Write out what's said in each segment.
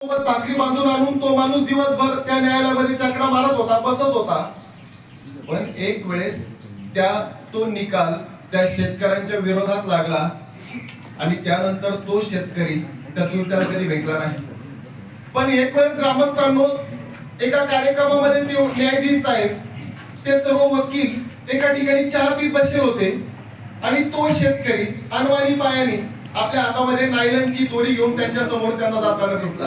सोबत भाकरी बांधून आणून तो माणूस दिवसभर त्या न्यायालयामध्ये चक्रा मारत होता, बसत होता. पण एक वेळेस तो निकाल त्या शेतकऱ्यांच्या विरोधात लागला आणि त्यानंतर तो शेतकरी त्यातून त्याला कधी भेटला नाही. पण एक वेळेस ग्रामस्थांनो एका कार्यक्रमामध्ये ते न्यायाधीश साहेब ते सर्व वकील एका ठिकाणी चहा पीत बसले होते आणि तो शेतकरी अनवाणी पायाने आपल्या हातामध्ये नायलनची दोरी घेऊन त्यांच्या समोर त्यांना जाताना दिसला.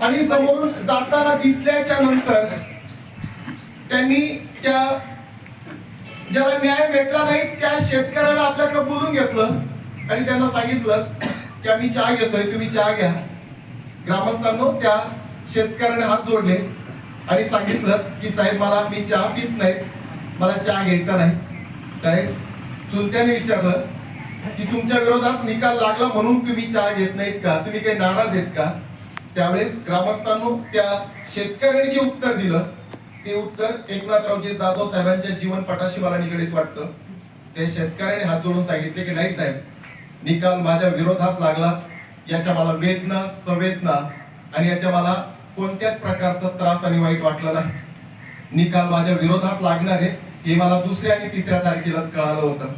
आणि समोरून जाताना दिसल्याच्या नंतर त्यांनी ज्याला न्याय भेटला नाही त्या शेतकऱ्याला आपल्याकडे बोलून घेतलं आणि त्यांना सांगितलं की आम्ही चहा घेतोय, तुम्ही चहा घ्या. ग्रामस्थांनो त्या शेतकऱ्याने हात जोडले आणि सांगितलं की साहेब मी चहा पित नाही, मला चहा घ्यायचा नाही. त्यावेळेस चुलत्याने विचारलं की तुमच्या विरोधात निकाल लागला म्हणून तुम्ही चहा घेत नाहीत का, तुम्ही काही नाराज आहेत का? त्यावेळेस ग्रामस्थांनो त्या शेतकऱ्याने जे उत्तर दिलं ते उत्तर एकनाथरावजी जाधव साहेबांच्या जीवनपटाशी मला निगडीत वाटतं. त्या शेतकऱ्याने हात जोडून सांगितले की नाही साहेब, निकाल माझ्या विरोधात लागला, याच्या मला वेदना संवेदना आणि याच्या मला कोणत्याच प्रकारचा त्रास आणि वाईट वाटलं नाही. निकाल माझ्या विरोधात लागणार आहे हे मला दुसऱ्या आणि तिसऱ्या तारखेलाच कळालं होतं.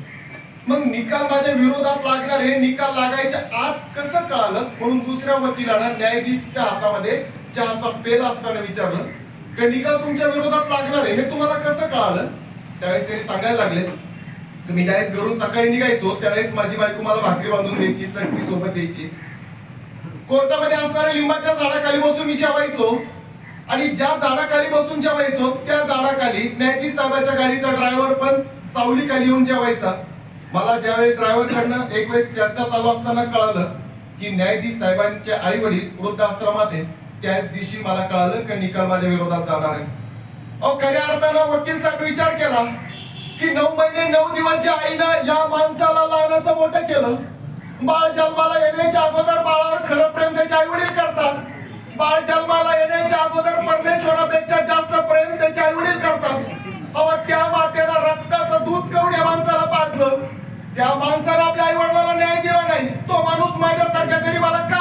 मग निकाल माझ्या विरोधात लागणार हे निकाल लागायच्या आत कसं कळालं म्हणून दुसऱ्या वकिलांना न्यायाधीशच्या हातामध्ये चहाचा पेला असताना विचारलं की निकाल तुमच्या विरोधात लागणार आहे हे तुम्हाला कसं कळालं? त्यावेळेस त्यांनी सांगायला लागले तुम्ही ज्यावेळेस घरून सकाळी निघायचो त्यावेळेस माझी बायको मला भाकरी बांधून द्यायची, चटणी सोबत द्यायची. कोर्टामध्ये असणाऱ्या लिंबाच्या झाडाखाली बसून मी जेवायचो आणि ज्या झाडाखाली बसून जेवायचो त्या झाडाखाली न्यायाधीश साहेबाच्या गाडीचा ड्रायव्हर पण सावलीखाली येऊन जेवायचा. मला ज्यावेळी ड्रायव्हर कडनं एक वेळेस चर्चा चालू असताना कळालं की न्यायाधीश साहेबांचे आई वडील वृद्धाश्रमात आहेत, त्या दिवशी मला कळालं की निकाल माझ्या विरोधात जाणार आहे. खऱ्या अर्थानं वकील साहेब विचार केला की 9 महिने 9 दिवस ज्या आईनं या माणसाला लहानाचं मोठं केलं, बाळ जन्माला येण्याच्या अगोदर बाळावर खरं प्रेम त्याचे आई वडील करतात. बाळ जन्माला येण्याच्या अगोदर परमेश्वरापेक्षा जास्त प्रेम त्याचे आई वडील करतात. त्या मातेला रक्ताचं दूध करून या माणसाला पाजलं, त्या माणसाला आपल्या आई वडिलांना न्याय दिला नाही. तो माणूस माझ्यासारख्या गरीबाला का